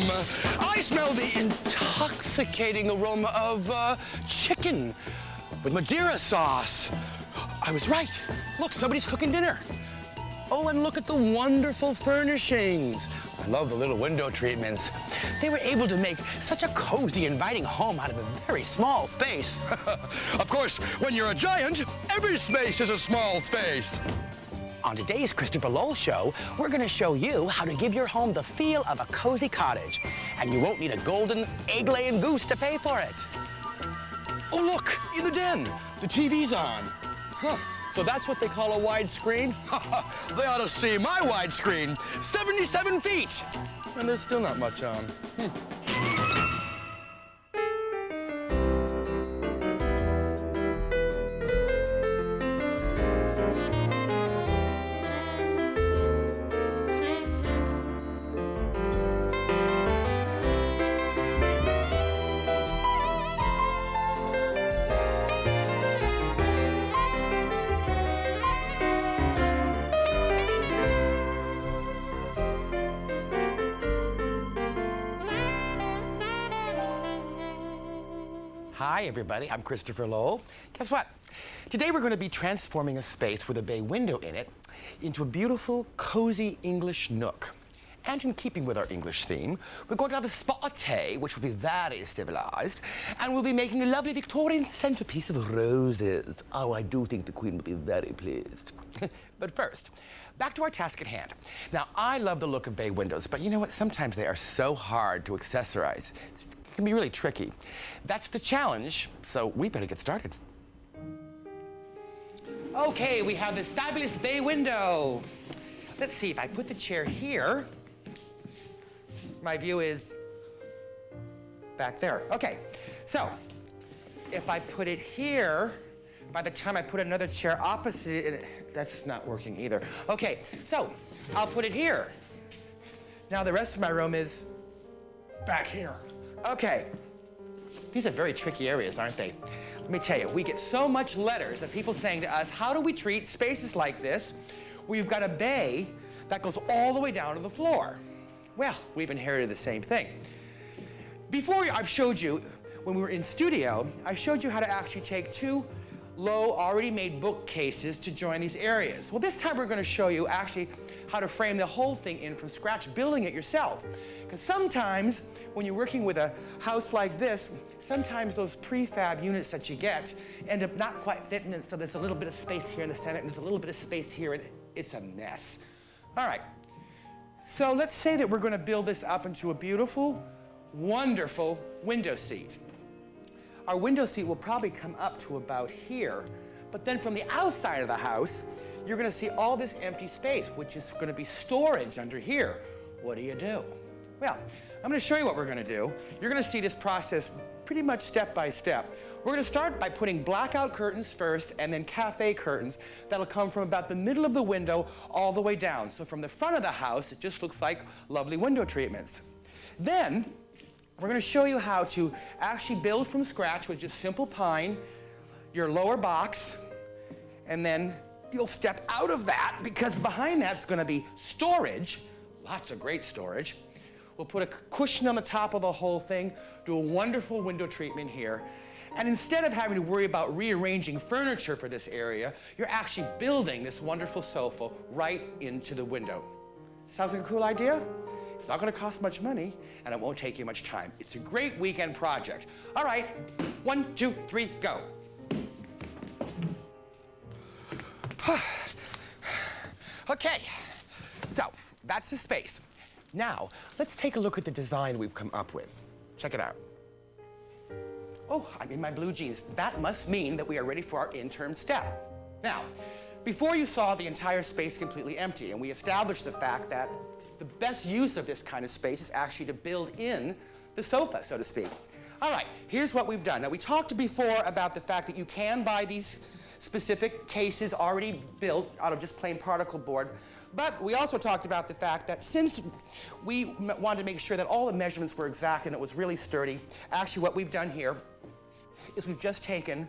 I smell the intoxicating aroma of chicken with Madeira sauce. I was right. Look, somebody's cooking dinner. Oh, and look at the wonderful furnishings. I love the little window treatments. They were able to make such a cozy, inviting home out of a very small space. Of course, when you're a giant, every space is a small space. On today's Christopher Lowell Show, we're going to show you how to give your home the feel of a cozy cottage. And you won't need a golden egg-laying goose to pay for it. Oh, look, in the den, the TV's on. Huh. So that's what they call a widescreen? They ought to see my widescreen, 77 feet. And there's still not much on. Hi, everybody. I'm Christopher Lowell. Guess what? Today we're going to be transforming a space with a bay window in it into a beautiful, cozy English nook. And in keeping with our English theme, we're going to have a spot-a-tay, which will be very civilized, and we'll be making a lovely Victorian centerpiece of roses. Oh, I do think the Queen will be very pleased. But first, back to our task at hand. Now, I love the look of bay windows, but you know what? Sometimes they are so hard to accessorize. It can be really tricky. That's the challenge, so we better get started. Okay, we have this fabulous bay window. Let's see, if I put the chair here, my view is back there. Okay, so if I put it here, by the time I put another chair opposite it, that's not working either. Okay, so I'll put it here. Now the rest of my room is back here. Okay, these are very tricky areas, aren't they? Let me tell you, we get so much letters of people saying to us, how do we treat spaces like this where you've got a bay that goes all the way down to the floor? Well, we've inherited the same thing. Before I've showed you, when we were in studio, I showed you how to actually take two low, already made bookcases to join these areas. Well, this time we're going to show you actually how to frame the whole thing in from scratch, building it yourself. Because sometimes when you're working with a house like this, sometimes those prefab units that you get end up not quite fitting, and so there's a little bit of space here in the center, and there's a little bit of space here, and it's a mess. All right, so let's say that we're going to build this up into a beautiful, wonderful window seat. Our window seat will probably come up to about here, but then from the outside of the house, you're going to see all this empty space, which is going to be storage under here. What do you do? Well, I'm going to show you what we're going to do. You're going to see this process pretty much step by step. We're going to start by putting blackout curtains first and then cafe curtains that'll come from about the middle of the window all the way down. So from the front of the house, it just looks like lovely window treatments. Then we're going to show you how to actually build from scratch with just simple pine, your lower box, and then you'll step out of that because behind that's going to be storage, lots of great storage. We'll put a cushion on the top of the whole thing, do a wonderful window treatment here. And instead of having to worry about rearranging furniture for this area, you're actually building this wonderful sofa right into the window. Sounds like a cool idea? It's not going to cost much money, and it won't take you much time. It's a great weekend project. All right, 1, 2, 3, go. Okay, so that's the space. Now, let's take a look at the design we've come up with. Check it out. Oh, I'm in my blue jeans. That must mean that we are ready for our interim step. Now, before you saw the entire space completely empty, and we established the fact that the best use of this kind of space is actually to build in the sofa, so to speak. All right, here's what we've done. Now, we talked before about the fact that you can buy these specific cases already built out of just plain particle board. But we also talked about the fact that since we wanted to make sure that all the measurements were exact and it was really sturdy, actually what we've done here is we've just taken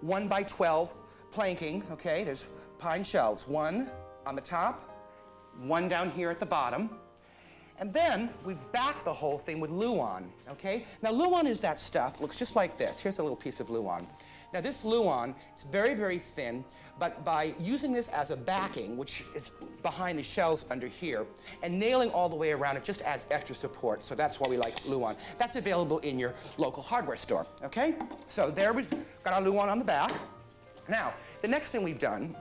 1 by 12 planking, okay? There's pine shelves, 1 on the top, 1 down here at the bottom, And then we back the whole thing with Luan, okay? Now Luan is that stuff, looks just like this. Here's a little piece of Luan. Now this Luan is very, very thin, but by using this as a backing, which is behind the shelves under here, and nailing all the way around, it just adds extra support, so that's why we like Luan. That's available in your local hardware store, okay? So there we've got our Luan on the back. Now, the next thing we've done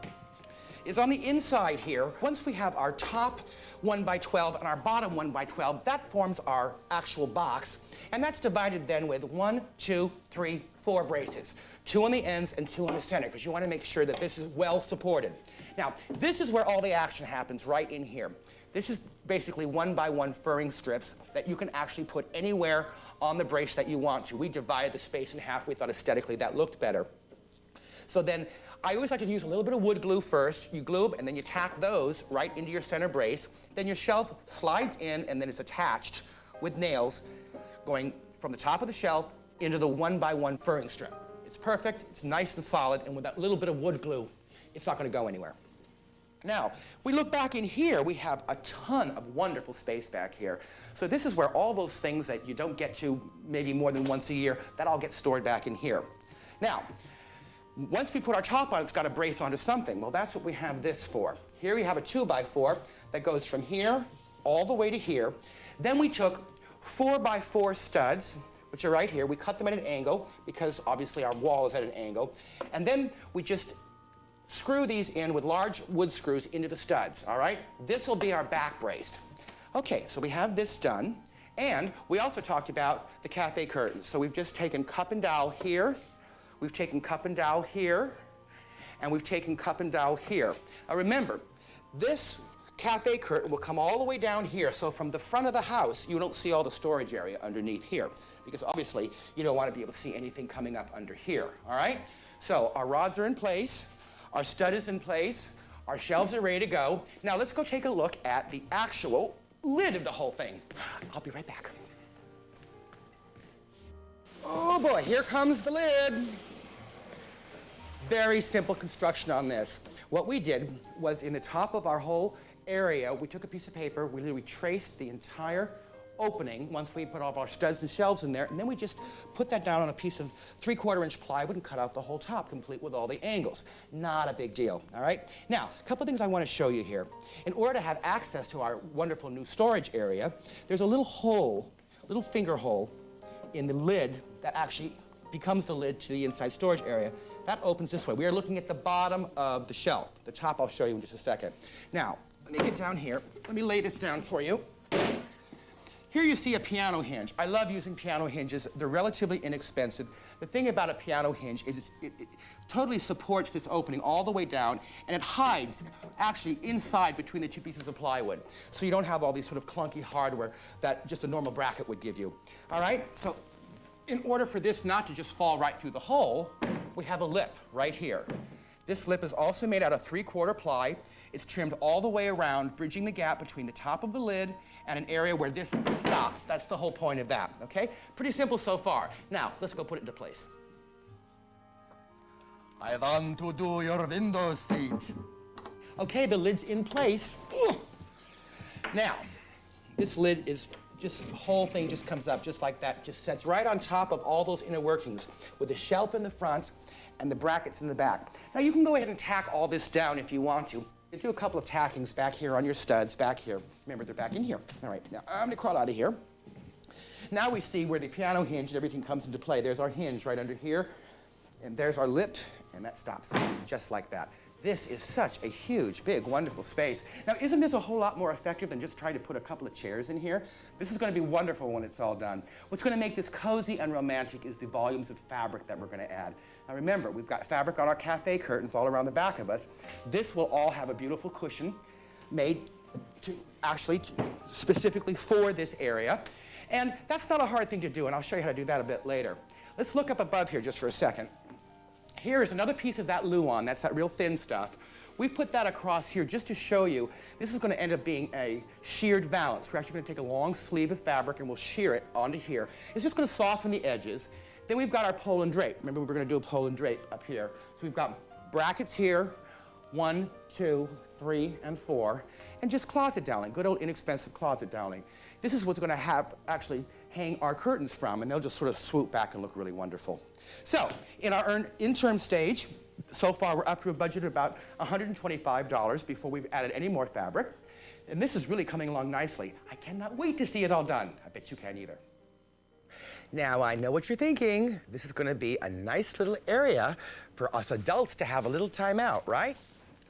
is on the inside here, once we have our top 1x12 and our bottom 1x12, that forms our actual box. And that's divided then with 1, 2, 3, 4 braces. 2 on the ends and 2 on the center, because you want to make sure that this is well supported. Now, this is where all the action happens, right in here. This is basically 1x1 furring strips that you can actually put anywhere on the brace that you want to. We divided the space in half. We thought aesthetically that looked better. So then, I always like to use a little bit of wood glue first. You glue them, and then you tack those right into your center brace. Then your shelf slides in, and then it's attached with nails going from the top of the shelf into the 1x1 furring strip. It's perfect, it's nice and solid, and with that little bit of wood glue, it's not going to go anywhere. Now, if we look back in here, we have a ton of wonderful space back here. So this is where all those things that you don't get to maybe more than once a year, that all gets stored back in here. Now, once we put our top on, it's got to brace onto something. Well, that's what we have this for. Here we have a 2x4 that goes from here all the way to here. Then we took 4x4 studs, which are right here. We cut them at an angle because obviously our wall is at an angle. And then we just screw these in with large wood screws into the studs, all right? This will be our back brace. Okay, so we have this done. And we also talked about the cafe curtains. So we've just taken cup and dowel here. We've taken cup and dowel here, and we've taken cup and dowel here. Now remember, this cafe curtain will come all the way down here, so from the front of the house, you don't see all the storage area underneath here, because obviously you don't want to be able to see anything coming up under here, all right? So our rods are in place, our stud is in place, our shelves are ready to go. Now let's go take a look at the actual lid of the whole thing. I'll be right back. Oh boy, here comes the lid. Very simple construction on this. What we did was in the top of our whole area, we took a piece of paper, we literally traced the entire opening once we put all of our studs and shelves in there, and then we just put that down on a piece of 3/4-inch plywood and cut out the whole top, complete with all the angles. Not a big deal, all right? Now, a couple things I want to show you here. In order to have access to our wonderful new storage area, there's a little hole, little finger hole in the lid that actually becomes the lid to the inside storage area. That opens this way. We are looking at the bottom of the shelf. The top I'll show you in just a second. Now, let me get down here. Let me lay this down for you. Here you see a piano hinge. I love using piano hinges. They're relatively inexpensive. The thing about a piano hinge is it totally supports this opening all the way down, and it hides actually inside between the two pieces of plywood. So you don't have all these sort of clunky hardware that just a normal bracket would give you. All right? So in order for this not to just fall right through the hole, we have a lip right here. This lip is also made out of 3/4 ply. It's trimmed all the way around, bridging the gap between the top of the lid and an area where this stops. That's the whole point of that, okay? Pretty simple so far. Now, let's go put it into place. I want to do your window seat. Okay, the lid's in place. Ooh. Now, this lid is just, the whole thing just comes up just like that, just sets right on top of all those inner workings with the shelf in the front and the brackets in the back. Now you can go ahead and tack all this down if you want to. You do a couple of tackings back here on your studs, back here. Remember, they're back in here. All right, now I'm gonna crawl out of here. Now we see where the piano hinge and everything comes into play. There's our hinge right under here, and there's our lip, and that stops just like that. This is such a huge, big, wonderful space. Now, isn't this a whole lot more effective than just trying to put a couple of chairs in here? This is going to be wonderful when it's all done. What's going to make this cozy and romantic is the volumes of fabric that we're going to add. Now, remember, we've got fabric on our cafe curtains all around the back of us. This will all have a beautiful cushion made to actually specifically for this area. And that's not a hard thing to do, and I'll show you how to do that a bit later. Let's look up above here just for a second. Here is another piece of that Luan, that's that real thin stuff. We put that across here just to show you this is going to end up being a sheared valance. We're actually going to take a long sleeve of fabric and we'll shear it onto here. It's just going to soften the edges. Then we've got our pole and drape. Remember, we were going to do a pole and drape up here. So we've got brackets here, 1, 2, 3, and 4, and just closet doweling, good old inexpensive closet doweling. This is what's going to have actually hang our curtains from, and they'll just sort of swoop back and look really wonderful. So, in our interim stage, so far we're up to a budget of about $125 before we've added any more fabric. And this is really coming along nicely. I cannot wait to see it all done. I bet you can either. Now, I know what you're thinking. This is going to be a nice little area for us adults to have a little time out, right?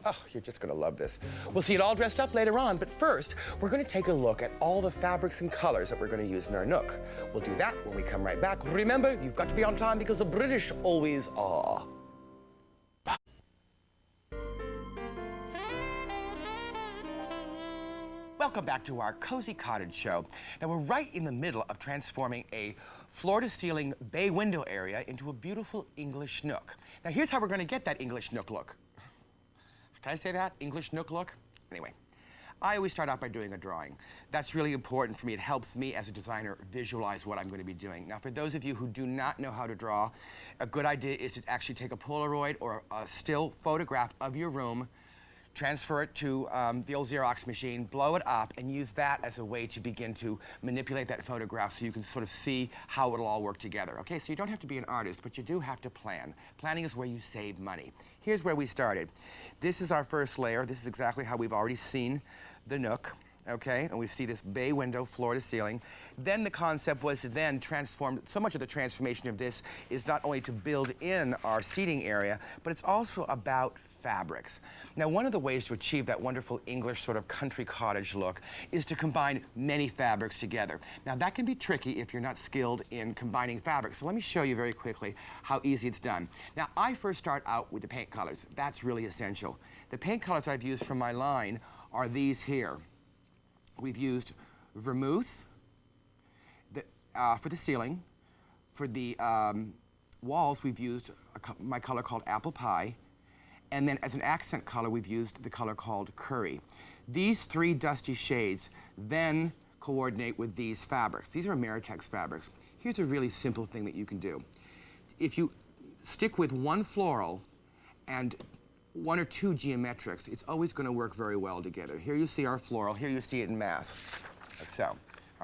Oh, you're just going to love this. We'll see it all dressed up later on, but first, we're going to take a look at all the fabrics and colors that we're going to use in our nook. We'll do that when we come right back. Remember, you've got to be on time because the British always are. Welcome back to our Cozy Cottage show. Now, we're right in the middle of transforming a floor-to-ceiling bay window area into a beautiful English nook. Now, here's how we're going to get that English nook look. Can I say that? English nook look? Anyway, I always start out by doing a drawing. That's really important for me. It helps me as a designer visualize what I'm going to be doing. Now, for those of you who do not know how to draw, a good idea is to actually take a Polaroid or a still photograph of your room, transfer it to the old Xerox machine, blow it up, and use that as a way to begin to manipulate that photograph so you can sort of see how it'll all work together. Okay, so you don't have to be an artist, but you do have to plan. Planning is where you save money. Here's where we started. This is our first layer. This is exactly how we've already seen the nook. Okay, and we see this bay window, floor to ceiling. Then the concept was to then transform, so much of the transformation of this is not only to build in our seating area, but it's also about fabrics. Now, one of the ways to achieve that wonderful English sort of country cottage look is to combine many fabrics together. Now, that can be tricky if you're not skilled in combining fabrics. So let me show you very quickly how easy it's done. Now, I first start out with the paint colors. That's really essential. The paint colors I've used from my line are these here. We've used vermouth for the ceiling. For the walls, we've used my color called apple pie. And then as an accent color, we've used the color called curry. These three dusty shades then coordinate with these fabrics. These are Ameritex fabrics. Here's a really simple thing that you can do. If you stick with one floral and one or two geometrics, it's always going to work very well together. Here you see our floral, here you see it in mass, like so. All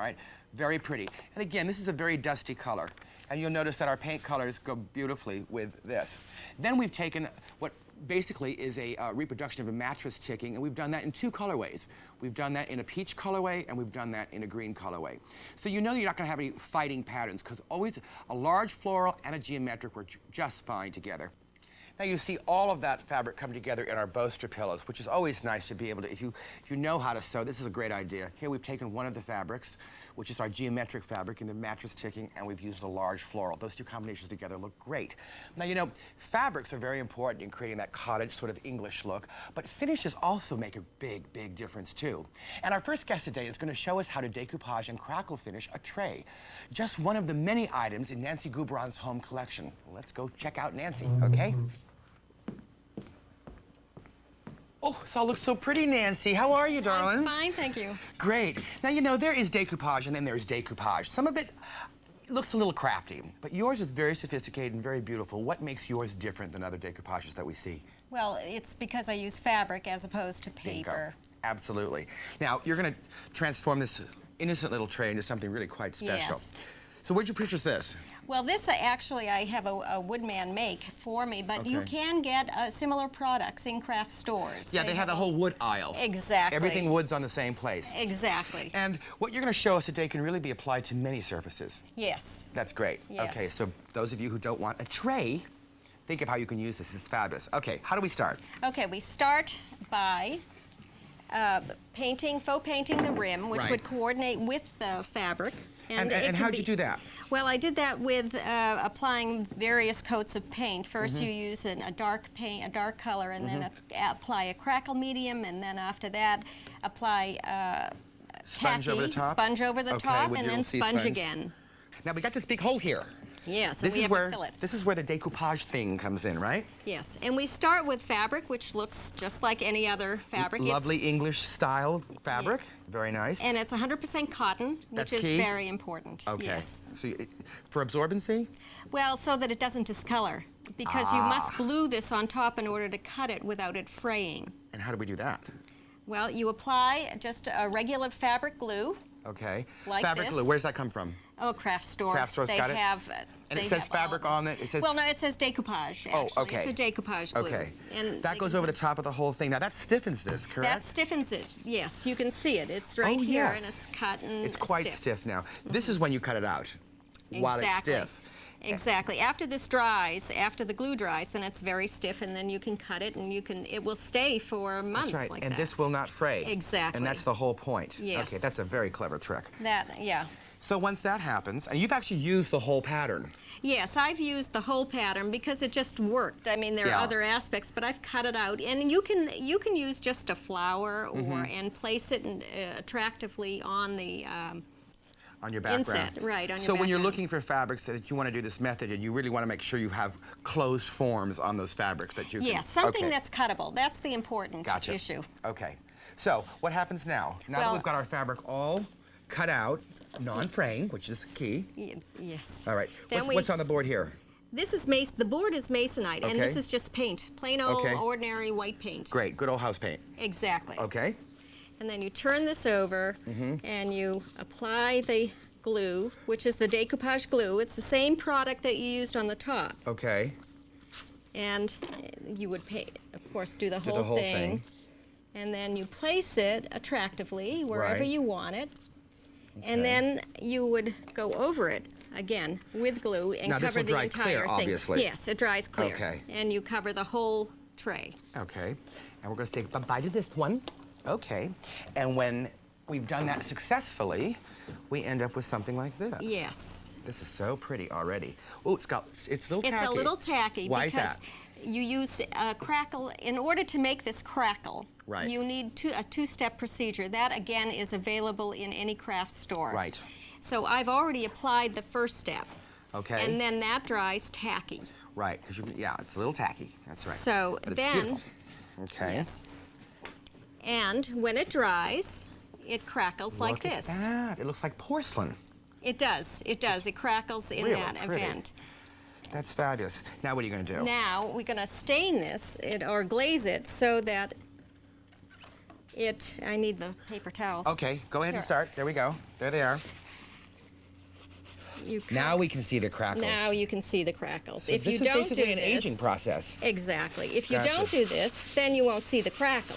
right, very pretty. And again, this is a very dusty color. And you'll notice that our paint colors go beautifully with this. Then we've taken what basically is a reproduction of a mattress ticking, and we've done that in two colorways. We've done that in a peach colorway, and we've done that in a green colorway. So you know you're not going to have any fighting patterns, because always a large floral and a geometric work just fine together. Now you see all of that fabric come together in our bolster pillows, which is always nice to be able to, if you know how to sew, this is a great idea. Here we've taken one of the fabrics, which is our geometric fabric in the mattress ticking, and we've used a large floral. Those two combinations together look great. Now, you know, fabrics are very important in creating that cottage sort of English look, but finishes also make a big, big difference too. And our first guest today is going to show us how to decoupage and crackle finish a tray. Just one of the many items in Nancy Gubron's home collection. Let's go check out Nancy, okay? Oh, this all looks so pretty, Nancy. How are you, darling? I'm fine, thank you. Great. Now, you know, there is decoupage and then there's decoupage. Some of it looks a little crafty, but yours is very sophisticated and very beautiful. What makes yours different than other decoupages that we see? Well, it's because I use fabric as opposed to paper. Bingo. Absolutely. Now, you're going to transform this innocent little tray into something really quite special. Yes. So where'd you purchase this? Well, this actually I have a woodman make for me, but Okay. you can get similar products in craft stores. Yeah, they have a whole wood aisle. Exactly. Everything wood's on the same place. Exactly. And what you're going to show us today can really be applied to many surfaces. Yes. That's great. Yes. Okay, so those of you who don't want a tray, think of how you can use this. It's fabulous. Okay, how do we start? Okay, we start by faux painting the rim, which Right. would coordinate with the fabric. And how'd you do that? Well, I did that with applying various coats of paint. First, you use a dark paint, a dark color, and then apply a crackle medium, and then after that, apply Sponge over the top? sponge over the Okay, top, with and your then little sea sponge sponge. again. Now we got this big hole here. Yes, and we have to fill it. This is where the decoupage thing comes in, right? Yes, and we start with fabric, which looks just like any other fabric. Lovely English style fabric. Yeah. Very nice. And it's 100% cotton, That's which is key? very important. Okay. Yes. So for absorbency? Well, so that it doesn't discolor. because you must glue this on top in order to cut it without it fraying. And how do we do that? Well, you apply just a regular fabric glue. Okay. Like fabric this. glue, where's that come from? Oh, craft store. Craft store's got it? And it says fabric on it? It says... Well, no, it says decoupage, actually. Oh, okay. It's a decoupage glue. Okay. And that goes over the top of the whole thing. Now, that stiffens this, correct? That stiffens it, yes. You can see it. It's right here, and it's cut and it's quite stiff now. This is when you cut it out, while it's stiff. Exactly. After this dries, after the glue dries, then it's very stiff, and then you can cut it, and it will stay for months. That's right. like and that. this will not fray. Exactly. And that's the whole point. Yes. Okay, that's a very clever trick. Yeah. So once that happens, and you've actually used the whole pattern. Yes, I've used the whole pattern because it just worked. I mean, there are other aspects, but I've cut it out, and you can use just a flower and place it attractively on the on your background. inset, right, on your So when you're background. looking for fabrics that you want to do this method, and you really want to make sure you have closed forms on those fabrics that you can... Yes, something that's cuttable. That's the important issue. Okay. So what happens now? Now that we've got our fabric all cut out, non-fraying, which is key. Yes. All right. What's on the board here? This is the board is masonite, and this is just paint, plain old ordinary white paint. Great, good old house paint. Exactly. Okay. And then you turn this over, and you apply the glue, which is the decoupage glue. It's the same product that you used on the top. Okay. And you would, of course, do the whole thing. And then you place it attractively wherever you want it. Okay. And then you would go over it again with glue and cover the entire clear, thing. Obviously. Yes, it dries clear. Okay. And you cover the whole tray. Okay. And we're going to take a bite of this one. Okay. And when we've done that successfully, we end up with something like this. Yes. This is so pretty already. Oh, it's a little tacky. It's a little tacky. Why is that? You use crackle. In order to make this crackle, you need a two-step procedure. That, again, is available in any craft store. Right. So I've already applied the first step. Okay. And then that dries tacky. Right, because it's a little tacky. That's right. So but then... It's beautiful. Okay. Yes. And when it dries, it crackles like this. Look at that. It looks like porcelain. It does. It does. It crackles in that event. That's fabulous. Now what are you going to do? Now we're going to stain this or glaze it so that I need the paper towels. Okay, go ahead and start. There we go. There they are. Now we can see the crackles. Now you can see the crackles. So this is basically an aging process. Exactly. If you don't do this, then you won't see the crackle.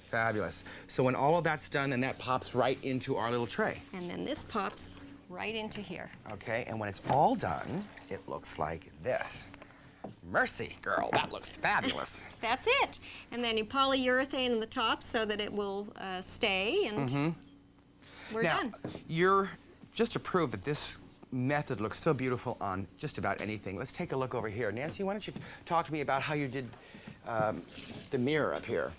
Fabulous. So when all of that's done, then that pops right into our little tray. And then this pops right into here. Okay, and when it's all done, it looks like this. Mercy, girl, that looks fabulous. That's it. And then you polyurethane on the top so that it will stay, and we're done. Just to prove that this method looks so beautiful on just about anything, let's take a look over here. Nancy, why don't you talk to me about how you did the mirror up here?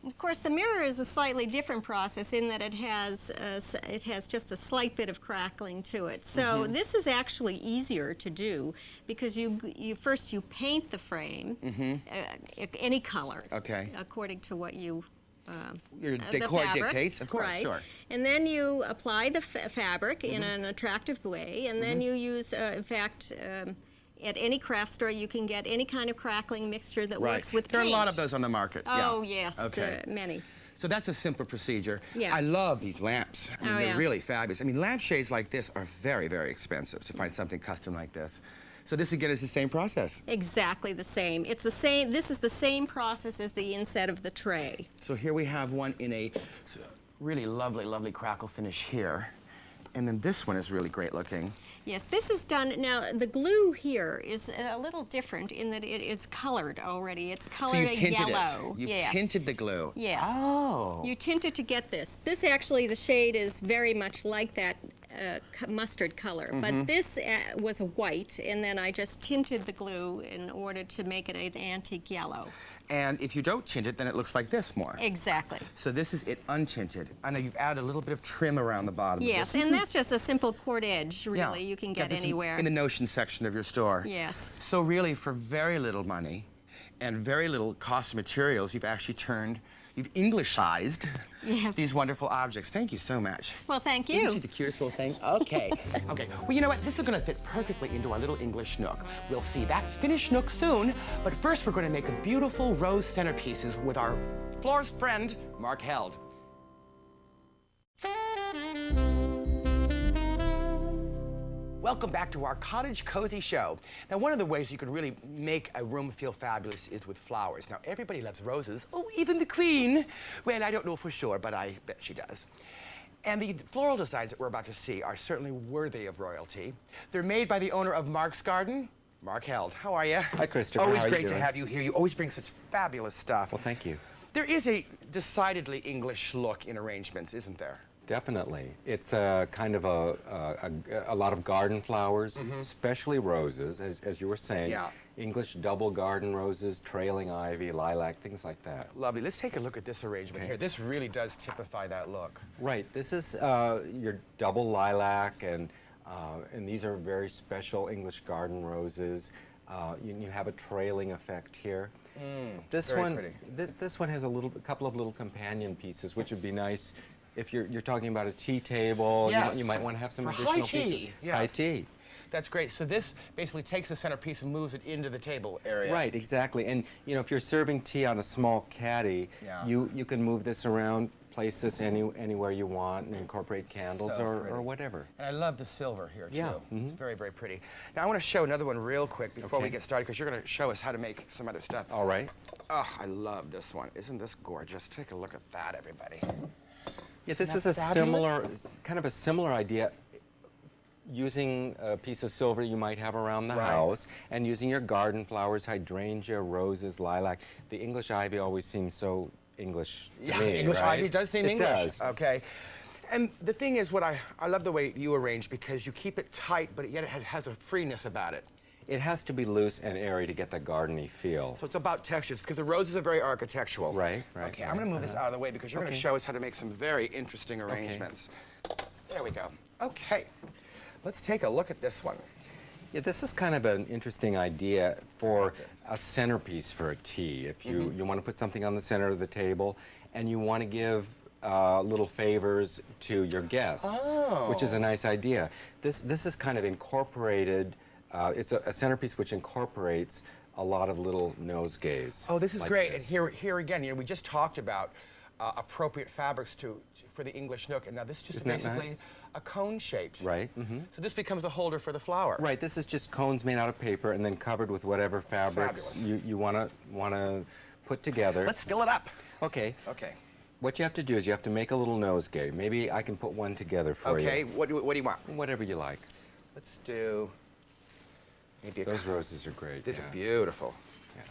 Of course, the mirror is a slightly different process in that it has just a slight bit of crackling to it. So this is actually easier to do because you first paint the frame any color according to what your decor dictates, of course, sure. And then you apply the fabric in an attractive way, and then you use, in fact, at any craft store, you can get any kind of crackling mixture that works with paint. There are a lot of those on the market. Oh, yes, there are many. So that's a simple procedure. Yeah. I love these lamps. I mean, they're really fabulous. I mean, lampshades like this are very, very expensive to find something custom like this. So this, again, is the same process. Exactly the same. It's the same. This is the same process as the inset of the tray. So here we have one in a really lovely, lovely crackle finish here. And then this one is really great looking. Yes, this is done. Now, the glue here is a little different in that it is colored already. It's colored yellow. You've tinted the glue. Yes. Oh. You tinted to get this. This actually, the shade is very much like that mustard color. But this was a white, and then I just tinted the glue in order to make it an antique yellow. And if you don't tint it, then it looks like this more. Exactly. So this is it untinted. I know you've added a little bit of trim around the bottom. Yes, and that's just a simple cord edge, really. You can get anywhere. In the notion section of your store. Yes. So really, for very little money and very little cost of materials, you've actually you've Englishized Yes. these wonderful objects. Thank you so much. Well, thank Isn't you. she the cutest little thing? Okay. Okay. Well, you know what? This is going to fit perfectly into our little English nook. We'll see that finished nook soon, but first we're going to make a beautiful rose centerpieces with our florist friend, Mark Held. Welcome back to our Cottage Cozy Show. Now, one of the ways you can really make a room feel fabulous is with flowers. Now, everybody loves roses. Oh, even the Queen. Well, I don't know for sure, but I bet she does. And the floral designs that we're about to see are certainly worthy of royalty. They're made by the owner of Mark's Garden, Mark Held. How are you? Hi, Christopher. Always How are you great to doing? have you here. You always bring such fabulous stuff. Well, thank you. There is a decidedly English look in arrangements, isn't there? Definitely. It's a kind of a lot of garden flowers, especially roses, as you were saying. Yeah. English double garden roses, trailing ivy, lilac, things like that. Lovely. Let's take a look at this arrangement here. This really does typify that look. Right. This is your double lilac, and these are very special English garden roses. You have a trailing effect here. This very one, pretty. This one has a couple of little companion pieces, which would be nice if you're talking about a tea table. Yes. You might want to have some For additional high tea, pieces. yes. High tea. That's great. So this basically takes the centerpiece and moves it into the table area. Right, exactly. And if you're serving tea on a small caddy, Yeah. you can move this around, place this anywhere you want, and incorporate candles So or pretty. whatever. And I love the silver here, too. Yeah, It's very, very pretty. Now, I want to show another one real quick before we Okay. get started, because you're going to show us how to make some other stuff. All right. Oh, I love this one. Isn't this gorgeous? Take a look at that, everybody. Yeah, this Isn't is that a fabulous? kind of a similar idea, using a piece of silver you might have around the Right. house, and using your garden flowers, hydrangea, roses, lilac. The English ivy always seems so English to Yeah, me, English right? ivy does seem It English. does. Okay. And the thing is, I love the way you arrange, because you keep it tight, but yet it has a freeness about it. It has to be loose and airy to get that gardeny feel. So it's about textures, because the roses are very architectural. Right. Okay, I'm going to move this out of the way, because you're going to Okay. show us how to make some very interesting arrangements. There we go. Okay. Let's take a look at this one. Yeah, this is kind of an interesting idea for a centerpiece for a tea. If you want to put something on the center of the table, and you want to give little favors to your guests, which is a nice idea. This is kind of incorporated. It's a centerpiece which incorporates a lot of little nosegays. Oh, this is like great. this. And here again, we just talked about appropriate fabrics for the English nook, and now this just Isn't that basically nice? a cone shaped. Right. So this becomes the holder for the flower. Right. This is just cones made out of paper and then covered with whatever fabrics Fabulous. you want to put together. Let's fill it up. Okay. Okay. What you have to do is you have to make a little nosegay. Maybe I can put one together for you. Okay. What do you want? Whatever you like. Let's do maybe Those roses are great. These yeah. are beautiful. Yeah.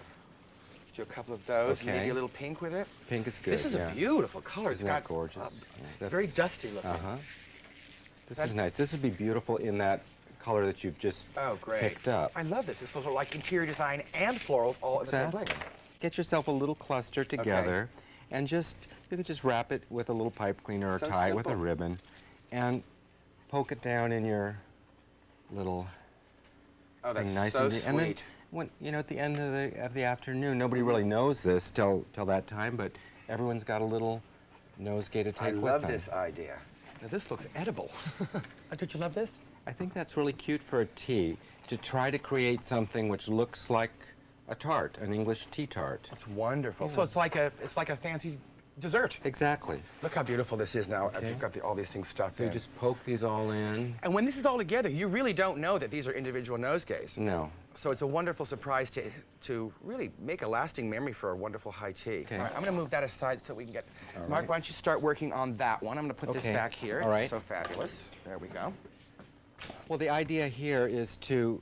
Let's do a couple of those. Okay. Maybe a little pink with it. Pink is good. This is yeah. a beautiful color. Isn't it's that got gorgeous? Yeah, it's very that's- dusty looking. Uh-huh. This That's- is nice. This would be beautiful in that color that you've just Oh, great. picked up. I love this. It's sort of like interior design and florals all in the same Exactly. place. Get yourself a little cluster together, and you can just wrap it with a little pipe cleaner or So tie it with a simple. ribbon, and poke it down in your little Oh, that's thing, nice so and sweet. and then when at the end of the afternoon, nobody really knows this till that time, but everyone's got a little nosegay to take I with love them. this idea. Now this looks edible. Don't you love this? I think that's really cute for a tea, to try to create something which looks like a tart, an English tea tart. It's wonderful. So it's like a fancy dessert. Exactly. Look how beautiful this is now. Okay. You've got all these things stuck So you in. just poke these all in. And when this is all together, you really don't know that these are individual nosegays. No. So it's a wonderful surprise to really make a lasting memory for a wonderful high tea. Okay. All right, I'm going to move that aside so that we can get. All Mark, right. why don't you start working on that one? I'm going to put this Okay. back here. All right. It's so fabulous. There we go. Well, the idea here is to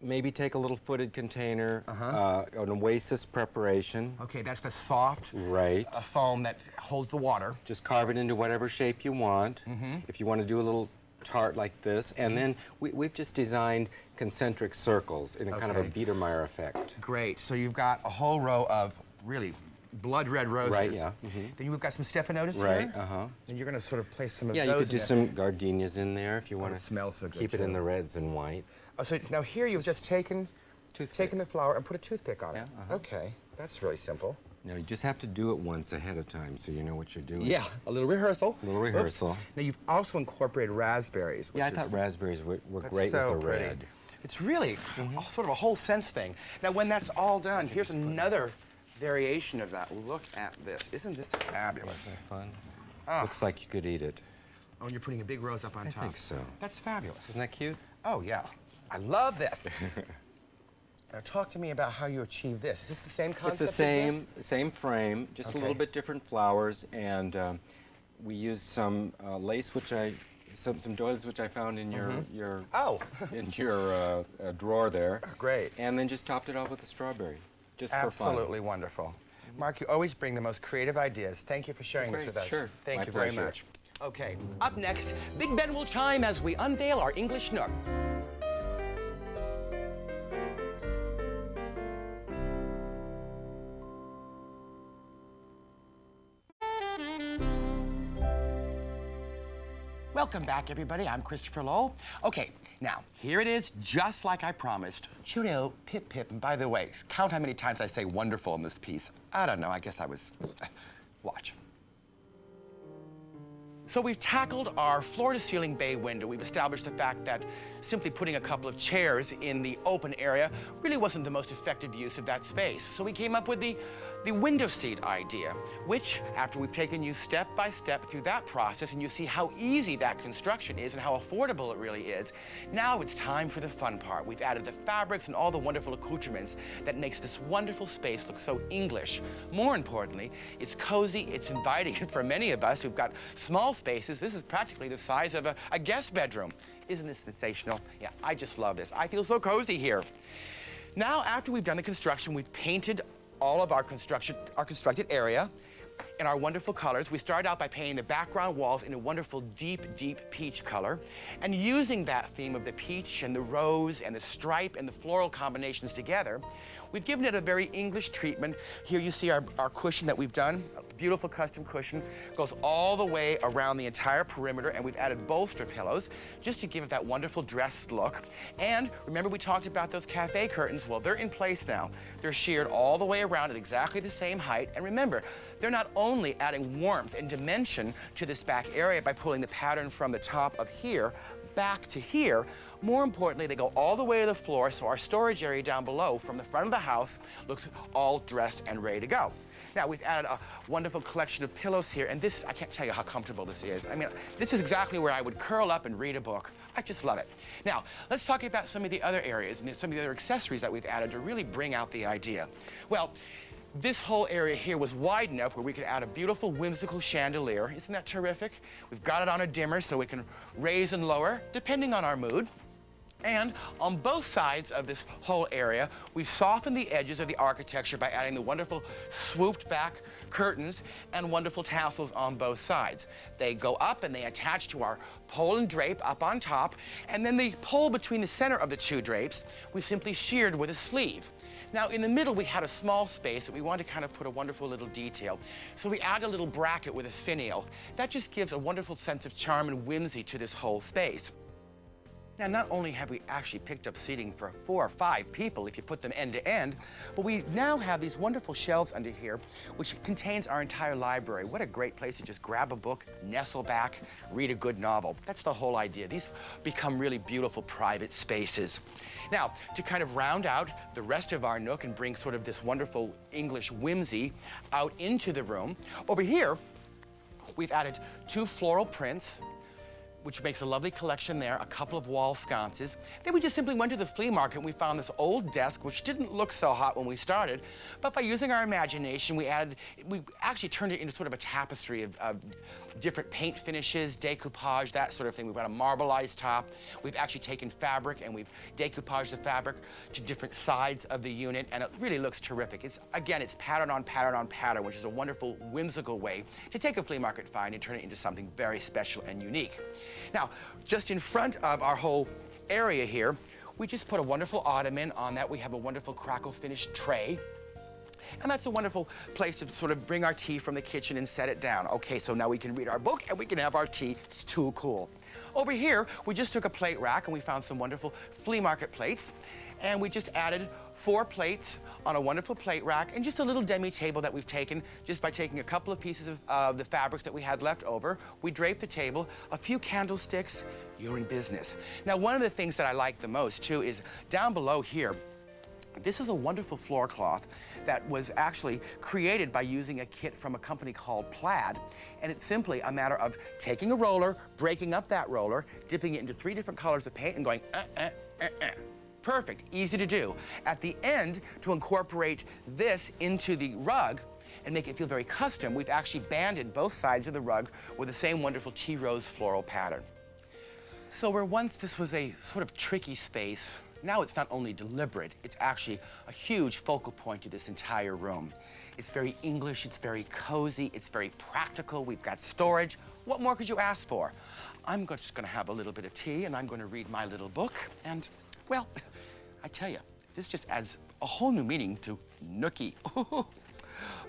maybe take a little footed container, an oasis preparation. Okay, that's the soft Right. foam that holds the water. Just carve it into whatever shape you want. If you want to do a little tart like this, and then we've just designed concentric circles in a kind of a Okay. Biedermeier effect. Great. So you've got a whole row of really blood red roses. Right, yeah. Then you've got some stephanotis Right, here. uh-huh. And you're going to sort of place some of Yeah, those you could do in there. some gardenias in there if you want it to smells so good, keep it in too. the reds and white. Oh, so now here you've just taken Toothpick. the flower and put a toothpick on it. Yeah, uh-huh. Okay, that's really simple. Now, you just have to do it once ahead of time so you know what you're doing. Yeah, a little rehearsal. A little rehearsal. Oops. Now, you've also incorporated raspberries. Yeah, I thought raspberries were that's great so with the pretty. red. It's really sort of a whole sense thing. Now, when that's all done, here's another variation of that. Look at this. Isn't this fabulous? Isn't that fun? Ah. Looks like you could eat it. Oh, and you're putting a big rose up on top. I think so. That's fabulous. Isn't that cute? Oh, yeah. I love this. Now, talk to me about how you achieve this. Is this the same concept? It's the same frame, just a little bit different flowers, and we used some lace, which some doilies which I found in your in your drawer there. Oh, great. And then just topped it off with a strawberry, just for fun. Absolutely wonderful. Mark, you always bring the most creative ideas. Thank you for sharing this with us. Sure. Thank My you very pleasure. much. Okay, up next, Big Ben will chime as we unveil our English nook. Welcome back, everybody. I'm Christopher Lowell. Okay, now, here it is, just like I promised. Cheerio, pip, pip. And by the way, count how many times I say wonderful in this piece. I don't know, I guess I was... Watch. So we've tackled our floor-to-ceiling bay window. We've established the fact that simply putting a couple of chairs in the open area really wasn't the most effective use of that space. So we came up with the window seat idea, which, after we've taken you step by step through that process and you see how easy that construction is and how affordable it really is, now it's time for the fun part. We've added the fabrics and all the wonderful accoutrements that makes this wonderful space look so English. More importantly, it's cozy, it's inviting, and for many of us who've got small spaces, this is practically the size of a guest bedroom. Isn't this sensational? Yeah, I just love this. I feel so cozy here. Now, after we've done the construction, we've painted all of our constructed area in our wonderful colors. We started out by painting the background walls in a wonderful deep, deep peach color. And using that theme of the peach and the rose and the stripe and the floral combinations together, we've given it a very English treatment. Here you see our cushion that we've done, a beautiful custom cushion, goes all the way around the entire perimeter, and we've added bolster pillows just to give it that wonderful dressed look. And remember we talked about those cafe curtains? Well, they're in place now. They're sheared all the way around at exactly the same height. And remember, they're not only adding warmth and dimension to this back area by pulling the pattern from the top of here back to here. More importantly, they go all the way to the floor, so our storage area down below from the front of the house looks all dressed and ready to go. Now, we've added a wonderful collection of pillows here, and this, I can't tell you how comfortable this is. I mean, this is exactly where I would curl up and read a book. I just love it. Now, let's talk about some of the other areas and some of the other accessories that we've added to really bring out the idea. Well, this whole area here was wide enough where we could add a beautiful whimsical chandelier. Isn't that terrific? We've got it on a dimmer so we can raise and lower depending on our mood. And on both sides of this whole area, we've softened the edges of the architecture by adding the wonderful swooped back curtains and wonderful tassels on both sides. They go up and they attach to our pole and drape up on top, and then the pole between the center of the two drapes, we've simply sheared with a sleeve. Now, in the middle, we had a small space that we wanted to kind of put a wonderful little detail. So we add a little bracket with a finial. That just gives a wonderful sense of charm and whimsy to this whole space. Now, not only have we actually picked up seating for 4 or 5 people if you put them end to end, but we now have these wonderful shelves under here, which contains our entire library. What a great place to just grab a book, nestle back, read a good novel. That's the whole idea. These become really beautiful private spaces. Now, to kind of round out the rest of our nook and bring sort of this wonderful English whimsy out into the room, over here, we've added 2 floral prints, which makes a lovely collection there, a couple of wall sconces. Then we just simply went to the flea market and we found this old desk, which didn't look so hot when we started, but by using our imagination, we actually turned it into sort of a tapestry of different paint finishes, decoupage, that sort of thing. We've got a marbleized top. We've actually taken fabric and we've decoupaged the fabric to different sides of the unit, and it really looks terrific. It's pattern on pattern on pattern, which is a wonderful, whimsical way to take a flea market find and turn it into something very special and unique. Now, just in front of our whole area here, we just put a wonderful ottoman. On that, we have a wonderful crackle finished tray. And that's a wonderful place to sort of bring our tea from the kitchen and set it down. Okay, so now we can read our book and we can have our tea. It's too cool. Over here, we just took a plate rack and we found some wonderful flea market plates. And we just added 4 plates on a wonderful plate rack and just a little demi table that we've taken just by taking a couple of pieces of the fabrics that we had left over. We draped the table, a few candlesticks. You're in business. Now, one of the things that I like the most too is down below here, this is a wonderful floor cloth that was actually created by using a kit from a company called Plaid. And it's simply a matter of taking a roller, breaking up that roller, dipping it into 3 different colors of paint and going, Perfect, easy to do. At the end, to incorporate this into the rug and make it feel very custom, we've actually banded both sides of the rug with the same wonderful tea rose floral pattern. So where once this was a sort of tricky space, now it's not only deliberate, it's actually a huge focal point to this entire room. It's very English, it's very cozy, it's very practical, we've got storage. What more could you ask for? I'm just gonna have a little bit of tea and I'm gonna read my little book and, well, I tell you, this just adds a whole new meaning to nookie.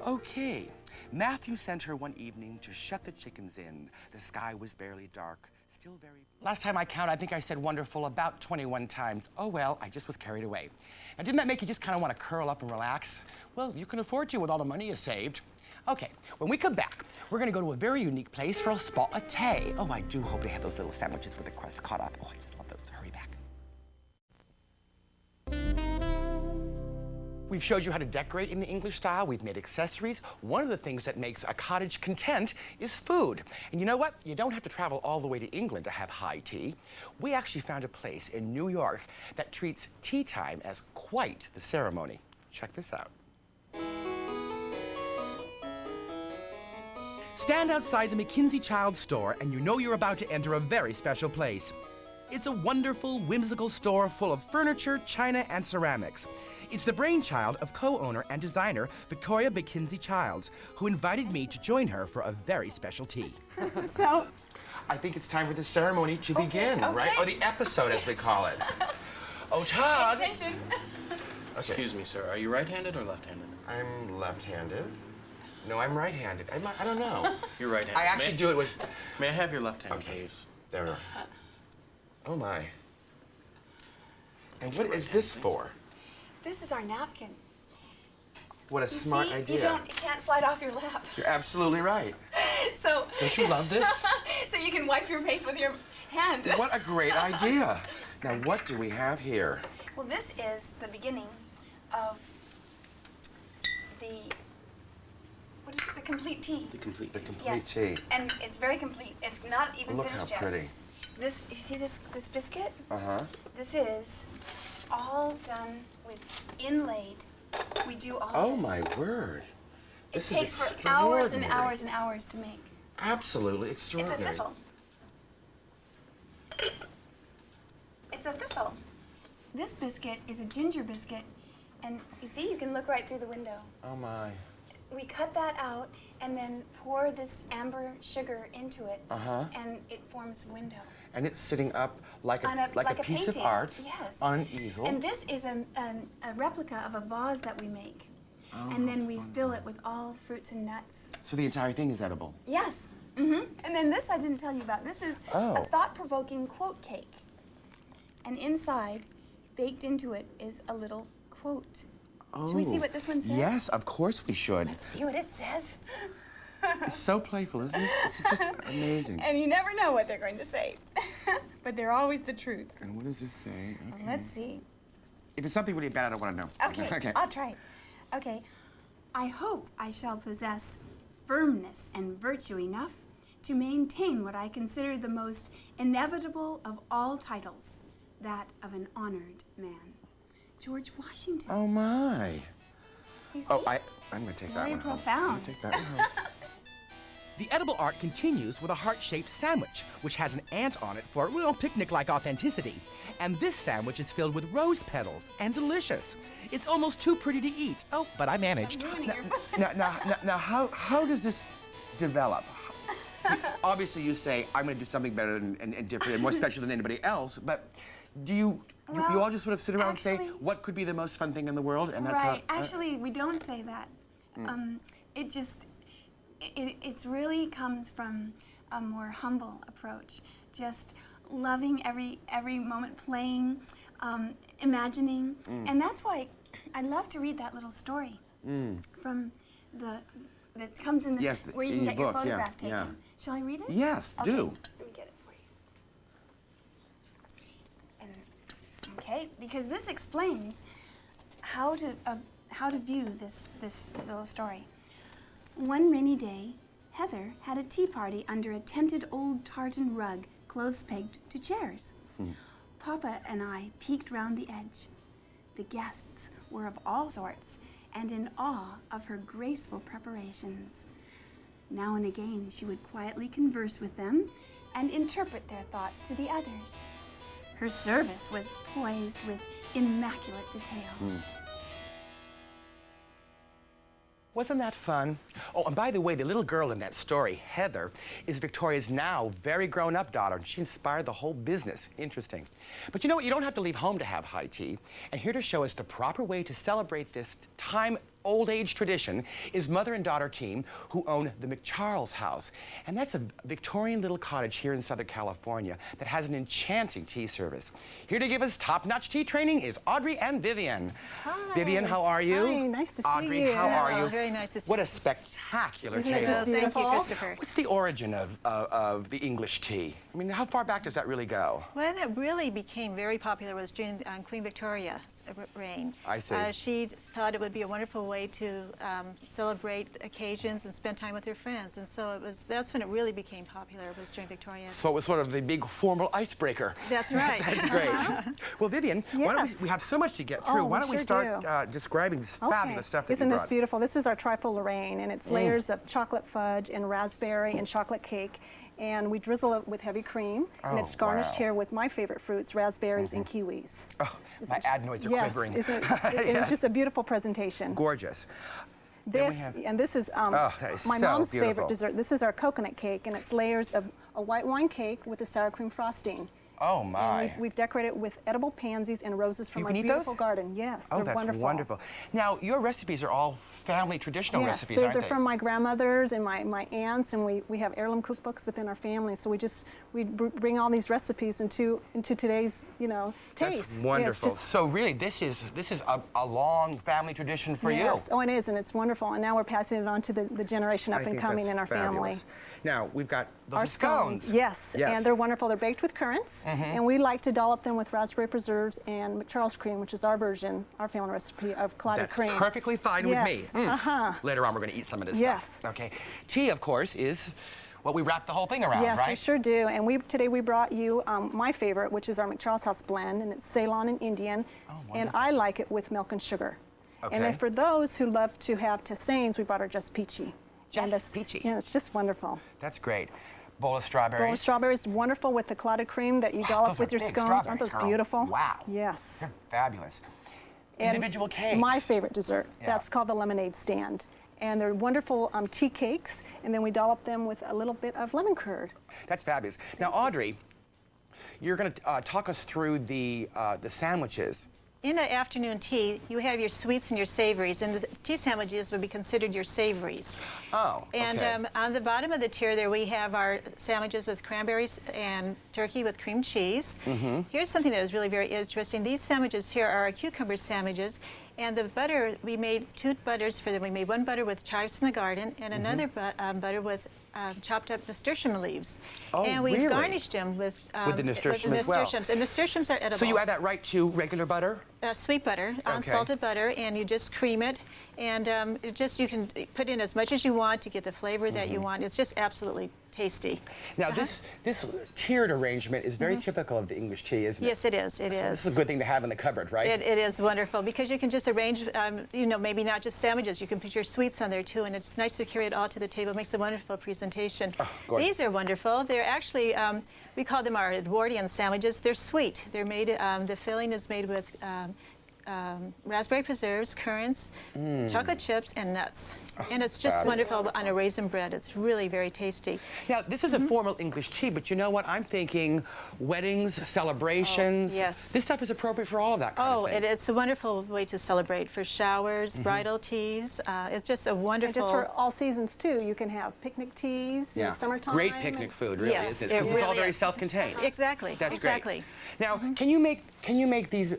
Okay, Matthew sent her one evening to shut the chickens in. The sky was barely dark. Still very... Last time I counted, I think I said wonderful about 21 times. Oh, well, I just was carried away. Now, didn't that make you just kind of want to curl up and relax? Well, you can afford to with all the money you saved. Okay, when we come back, we're going to go to a very unique place for a spot-a-tay. Oh, I do hope they have those little sandwiches with the crust caught up. Oh, I just love those. Hurry back. We've showed you how to decorate in the English style. We've made accessories. One of the things that makes a cottage content is food. And you know what? You don't have to travel all the way to England to have high tea. We actually found a place in New York that treats tea time as quite the ceremony. Check this out. Stand outside the McKinsey Child store and you know you're about to enter a very special place. It's a wonderful, whimsical store full of furniture, china, and ceramics. It's the brainchild of co-owner and designer Victoria McKinsey Childs, who invited me to join her for a very special tea. So? I think it's time for the ceremony to begin, okay. right? Or the episode, as we call it. Oh, Todd! Attention. Okay. Excuse me, sir. Are you right-handed or left-handed? I'm left-handed. No, I'm right-handed. I don't know. You're right-handed. I actually do it with... May I have your left hand, Okay. please? There we are. Oh, my. And what is this for? This is our napkin. What a You smart see, idea. it can't slide off your lap. You're absolutely right. So. Don't you love this? So you can wipe your face with your hand. What a great idea. Now, what do we have here? Well, this is the beginning of the, what is it, the complete tea. The complete. The complete Yes, tea. and it's very complete. It's not even Look how finished yet. pretty. This, you see this biscuit? Uh-huh. This is all done with inlaid. We do all Oh, this. my word. This It is takes for hours and extraordinary. hours and hours to make. Absolutely It's extraordinary. a thistle. It's a thistle. This biscuit is a ginger biscuit, and you see, you can look right through the window. Oh, my. We cut that out and then pour this amber sugar into it, and it forms a window. And it's sitting up like On a piece of painting. art Yes. on an easel. And this is a replica of a vase that we make. And then we fill it with all fruits and nuts. So the entire thing is edible. Yes. And then this I didn't tell you about. This is Oh. a thought-provoking quote cake. And inside, baked into it, is a little quote. Should we see what this one says? Yes, of course we should. Let's see what it says. It's so playful, isn't it? It's just amazing. And you never know what they're going to say. But they're always the truth. And what does this say? Okay. Let's see. If it's something really bad, I don't want to know. Okay, I'll try it. Okay. I hope I shall possess firmness and virtue enough to maintain what I consider the most inevitable of all titles, that of an honored man. George Washington. Oh, my. You see? Oh, I'm going to take that Very one home. profound. I'm gonna take that one home. The edible art continues with a heart-shaped sandwich, which has an ant on it for real picnic-like authenticity. And this sandwich is filled with rose petals and delicious. It's almost too pretty to eat. Oh, but I managed. I'm ruining your Now, how does this develop? Obviously, you say, I'm going to do something better and different and more special than anybody else, but do you Well, all just sort of sit around and say, actually- what could be the most fun thing in the world? And that's Right. how... Actually, we don't say that. It just, it really comes from a more humble approach. Just loving every moment, playing, imagining. And that's why I love to read that little story from that comes in this, Yes, where you in can your get your book, yeah, photograph taken. yeah. Shall I read it? Yes, Okay, do. let me get it for you. And, okay, because this explains how to view this little story. One rainy day, Heather had a tea party under a tented old tartan rug, clothes pegged to chairs. Papa and I peeked round the edge. The guests were of all sorts, and in awe of her graceful preparations. Now and again, she would quietly converse with them and interpret their thoughts to the others. Her service was poised with immaculate detail. Wasn't that fun? Oh, and by the way, the little girl in that story, Heather, is Victoria's now very grown-up daughter, and she inspired the whole business. Interesting. But you know what? You don't have to leave home to have high tea. And here to show us the proper way to celebrate this old age tradition is mother and daughter team who own the McCharles House. And that's a Victorian little cottage here in Southern California that has an enchanting tea service. Here to give us top-notch tea training is Audrey and Vivian. Hi. Vivian, how are you? Hi, nice to see Audrey, you. how are you? Very nice to see What you. a spectacular Isn't it table. just Thank you, beautiful? Christopher. What's the origin of the English tea? I mean, how far back does that really go? When it really became very popular was during Queen Victoria's reign. I see. She thought it would be a wonderful way to celebrate occasions and spend time with her friends, and so that's when it really became popular, was during Victoria. So it was sort of the big formal icebreaker. That's right. That's great. Well, Vivian, why don't Yes. we have so much to get through. Oh, why we don't we sure start do. describing this fabulous stuff that Isn't you this brought? beautiful? This is our trifle Lorraine, and it's layers of chocolate fudge and raspberry and chocolate cake. And we drizzle it with heavy cream, and Oh, it's garnished wow. here with my favorite fruits, raspberries and kiwis. Oh, my adenoids are Yes, quivering. isn't it? It's just a beautiful presentation. Gorgeous. Then we This have- and this is that is my so mom's beautiful. favorite dessert. This is our coconut cake, and it's layers of a white wine cake with a sour cream frosting. Oh, And my. we've decorated it with edible pansies and roses from You our can eat beautiful those? garden. Yes, Oh, they're that's wonderful. wonderful. Now, your recipes are all family traditional Yes, recipes, they're, aren't they're they? from my grandmothers and my aunts, and we have heirloom cookbooks within our family. So we bring all these recipes into today's taste. That's Yeah, wonderful. it's just- So really, this is a long family tradition for yes. you. Oh, it is, and it's wonderful. And now we're passing it on to the generation up I and think coming that's in our family. fabulous. Now, we've got those Our are scones. Yes, Yes. Mm-hmm. and they're wonderful. They're baked with currants, and we like to dollop them with raspberry preserves and McCharles cream, which is our version, our family recipe of clotted That's cream. perfectly fine Yes, with me. Later on, we're going to eat some of this Yes. stuff. Okay. Tea, of course, is what we wrap the whole thing around, Yes, right? we sure do. And today we brought you my favorite, which is our McCharles House blend, and it's Ceylon and Indian. And I like it with milk and sugar. And Okay. then for those who love to have tisanes, we brought our Just Peachy. And Just Peachy. Yeah, it's just wonderful. That's great. Bowl of strawberries. Bowl of strawberries, wonderful with the clotted cream that you Wow, dollop those with are your big scones. Aren't strawberries, those girl. beautiful? Wow. Yes. They're fabulous. And Individual cakes. My favorite dessert. Yeah. That's called the lemonade stand. And they're wonderful tea cakes, and then we dollop them with a little bit of lemon curd. That's fabulous. Now, Audrey, you're going to talk us through the sandwiches. In an afternoon tea, you have your sweets and your savories, and the tea sandwiches would be considered your savories. Oh, And okay. on the bottom of the tier there, we have our sandwiches with cranberries and turkey with cream cheese. Here's something that is really very interesting. These sandwiches here are our cucumber sandwiches, and the butter, we made two butters for them. We made one butter with chives in the garden, and another butter with chopped up nasturtium leaves. Oh, and we've really? garnished them with the nasturtium as well. nasturtiums. And nasturtiums are edible. So you add that right to regular butter? Sweet butter, unsalted butter, and you just cream it, and you can put in as much as you want to get the flavor that you want. It's just absolutely tasty. Now, this tiered arrangement is very typical of the English tea, isn't it? Yes, it is. It This is. is a good thing to have in the cupboard, right? It is wonderful because you can just arrange, maybe not just sandwiches. You can put your sweets on there too, and it's nice to carry it all to the table. It makes a wonderful presentation. gorgeous. These are wonderful. They're actually, we call them our Edwardian sandwiches. They're sweet. They're made. The filling is made with raspberry preserves, currants, chocolate chips, and nuts. And it's just wonderful on a raisin bread. It's really very tasty. Now, this is a formal English tea, but you know what? I'm thinking weddings, celebrations. Oh, yes. This stuff is appropriate for all of that kind of thing. It's a wonderful way to celebrate for showers, bridal teas. It's just a And wonderful. just for all seasons too, you can have picnic teas in the summertime. Great picnic food, really, Yes, isn't it? it 'Cause it's all really very is. self-contained. Exactly. That's exactly. great. Now, can you make these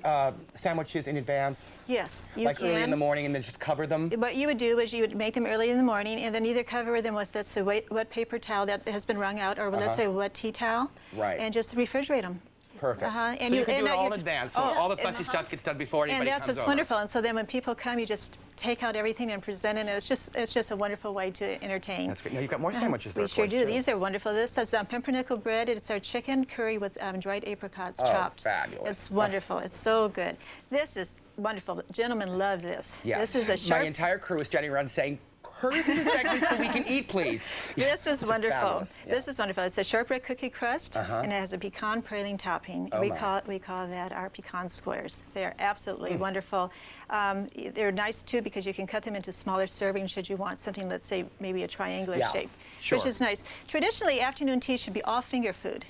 sandwiches in advance? Yes, you like can. early in the morning and then just cover them? What you would do is you would make them early in the morning and then either cover them with, let's say, wet paper towel that has been wrung out, or let's say a wet tea towel. Right. And just refrigerate them. Perfect. And so you can do it all in you- advance, so all the fussy stuff gets done before anybody And that's comes what's over. wonderful. And so then when people come, you just take out everything and present it, and it's just a wonderful way to entertain. That's great. Now, you've got more sandwiches there We for sure us, do. too. These are wonderful. This is pumpernickel bread. It's our chicken curry with dried apricots chopped. fabulous. It's wonderful. It's so good. This is wonderful. Gentlemen love this. Yes. This is a sharp. My entire crew is standing around saying, hurry through the segment so we can eat, please. This is wonderful. fabulous, yeah. This is wonderful. It's a shortbread cookie crust, and it has a pecan praline topping. Oh, we my. call that our pecan squares. They are absolutely wonderful. They're nice too because you can cut them into smaller servings should you want something, let's say maybe a triangular Yeah, shape, sure. which is nice. Traditionally, afternoon tea should be all finger food.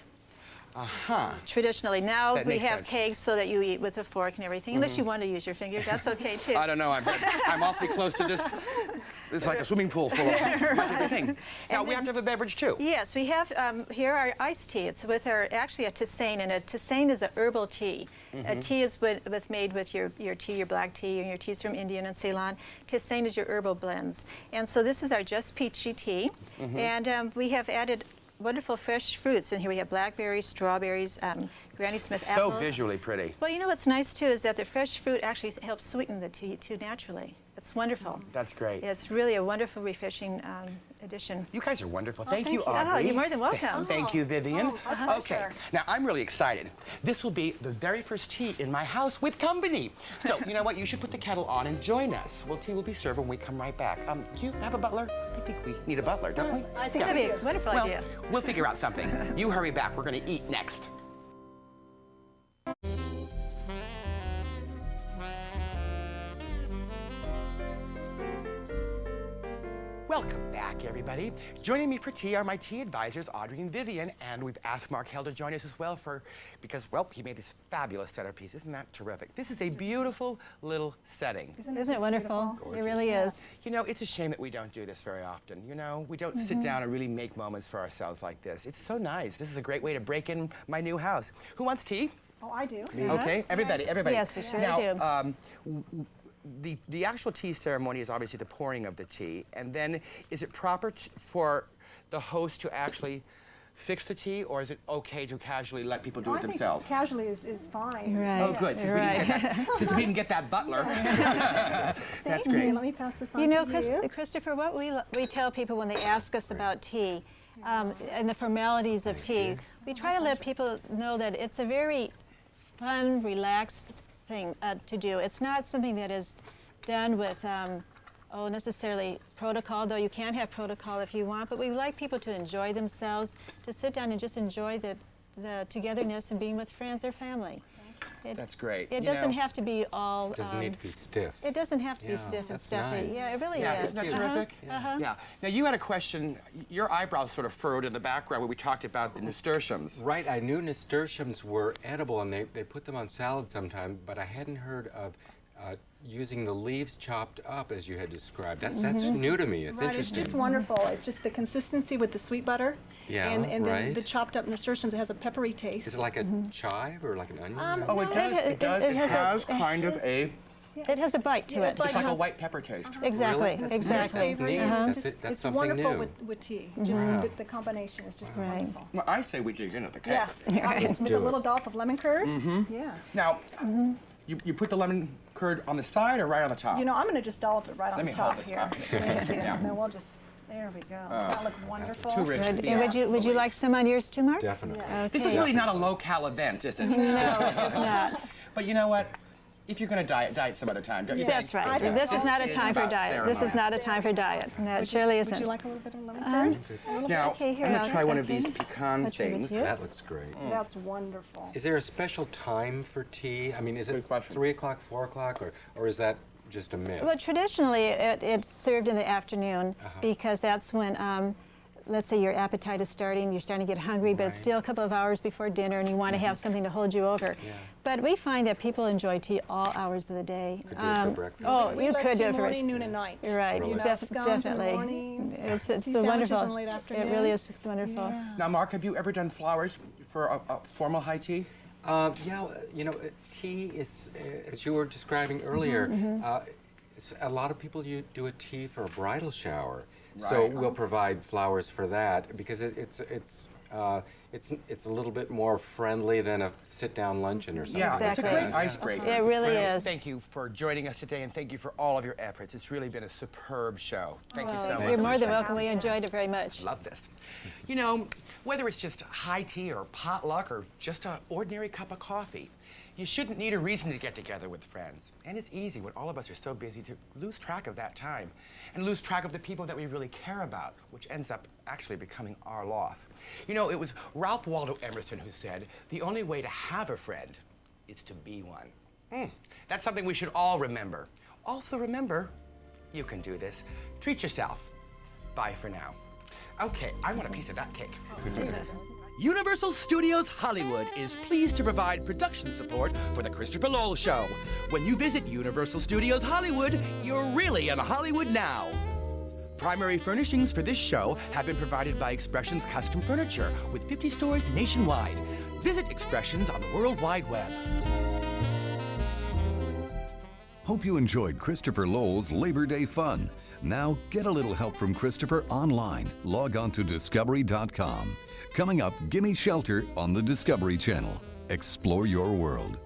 Traditionally. Now That we makes have sense. cakes so that you eat with a fork and everything. Unless you want to use your fingers, that's okay too. I don't know. I'm awfully close to this. It's like a swimming pool full of my favorite thing. Now, we have to have a beverage, too. Yes, we have here our iced tea. It's with actually a tisane, and a tisane is a herbal tea. A tea is made with your tea, your black tea, and your teas from India and Ceylon. Tisane is your herbal blends. And so this is our Just Peachy tea. And we have added wonderful fresh fruits. And here we have blackberries, strawberries, Granny Smith So apples. visually pretty. Well, you know what's nice, too, is that the fresh fruit actually helps sweeten the tea, too, naturally. It's wonderful. That's great. It's really a wonderful, refreshing addition. You guys are wonderful. Thank thank you, you. Audrey. Oh, you're more than welcome. Thank you, Vivian. Oh, okay, sure. now I'm really excited. This will be the very first tea in my house with company. So, you know what? You should put the kettle on and join us. Well, tea will be served when we come right back. Do you have a butler? I think we need a butler, don't we? I think That'd be a wonderful Well, idea. we'll figure out something. You hurry back. We're going to eat next. Welcome back, everybody. Joining me for tea are my tea advisors, Audrey and Vivian, and we've asked Mark Hell to join us as well because he made this fabulous centerpiece. Isn't that terrific? This is a beautiful little setting. Isn't it wonderful? It really is. You know, it's a shame that we don't do this very often. You know, we don't sit down and really make moments for ourselves like this. It's so nice. This is a great way to break in my new house. Who wants tea? Oh, I do. Okay, everybody. Yes, we sure Now, do. the actual tea ceremony is obviously the pouring of the tea, and then is it proper for the host to actually fix the tea, or is it okay to casually let people do I it think themselves? casually is fine. Right. Oh, good. Since, we didn't get that, since we didn't get that butler. That's Thank great. you. Let me pass this on You know, to you. Christopher, what we tell people when they ask us about tea and the formalities of tea, we try to let people know that it's a very fun, relaxed thing to do. It's not something that is done with necessarily protocol, though you can have protocol if you want, but we like people to enjoy themselves, to sit down and just enjoy the togetherness and being with friends or family. That's great. It You doesn't know, have to be all. It doesn't need to be stiff. It doesn't have to be Yeah, stiff and that's stuffy. nice. Yeah, it really Yeah, is. isn't that terrific? Yeah. Now, you had a question. Your eyebrows sort of furrowed in the background when we talked about the nasturtiums. Right, I knew nasturtiums were edible and they put them on salad sometime, but I hadn't heard of using the leaves chopped up as you had described. That's new to me. It's Right, it's interesting. just wonderful. It's just the consistency with the sweet butter. Yeah, and then right. the chopped up nasturtiums. It has a peppery taste. Is it like a chive or like an onion? Oh, it does. It does. It has kind of a. It has a bite to it. It's like a white pepper taste. Exactly, Really? exactly. That's neat. It's That's it's something wonderful new. with tea. Just the combination is just Right. wonderful. Well, I say we dig in at the cake. Yes, it's with do a it. little dollop of lemon curd. Yes. Now, you put the lemon curd on the side or right on the top? You know, I'm going to just dollop it right Let on me the hold top this here. up. Thank you. Yeah. And then we'll just, there we go. Does that look wonderful? Too rich. Good. Yeah. And would you like some on yours too, Mark? Definitely. Yeah. This is really not a local event, is it? No, it's not. But you know what? if you're going to diet some other time, don't you think? That's right. This is not a time for about diet. This is ceremony. not a time for diet. No, it surely Would isn't. you like a little bit of lemon curd? Now, Okay, here, I'm going I'll to try one of okay. these pecan I'll try with things. you. That looks great. That's wonderful. Is there a special time for tea? I mean, is it Good question. 3 o'clock, 4 o'clock, or is that just a myth? Well, traditionally, it's served in the afternoon because that's when, let's say your appetite is starting, you're starting to get hungry, but it's Right. still a couple of hours before dinner and you want to have something to hold you over. Yeah. But we find that people enjoy tea all hours of the day. Could do it for breakfast. Oh, We you love could tea do it for morning, noon, and night. You're right, Really? Scones in the definitely. morning, It's tea so sandwiches wonderful. in late afternoon. It really is wonderful. Now, Mark, have you ever done flowers for a formal high tea? Yeah, you know, tea is, as you were describing earlier, a lot of people do a tea for a bridal shower. So Right. we'll provide flowers for that because it's a little bit more friendly than a sit-down luncheon or something. Yeah, it's a Exactly. great icebreaker. It really Well, is. Thank you for joining us today, and thank you for all of your efforts. It's really been a superb show. Thank you so much. You're more than Lisa. welcome. We enjoyed it very much. Love this. You know, whether it's just high tea or potluck or just an ordinary cup of coffee, you shouldn't need a reason to get together with friends. And it's easy when all of us are so busy to lose track of that time and lose track of the people that we really care about, which ends up actually becoming our loss. You know, it was Ralph Waldo Emerson who said, the only way to have a friend is to be one. That's something we should all remember. Also remember, you can do this. Treat yourself. Bye for now. Okay, I want a piece of that cake. Universal Studios Hollywood is pleased to provide production support for the Christopher Lowell Show. When you visit Universal Studios Hollywood, you're really in Hollywood now. Primary furnishings for this show have been provided by Expressions Custom Furniture with 50 stores nationwide. Visit Expressions on the World Wide Web. Hope you enjoyed Christopher Lowell's Labor Day fun. Now get a little help from Christopher online. Log on to discovery.com. Coming up, Gimme Shelter on the Discovery Channel. Explore your world.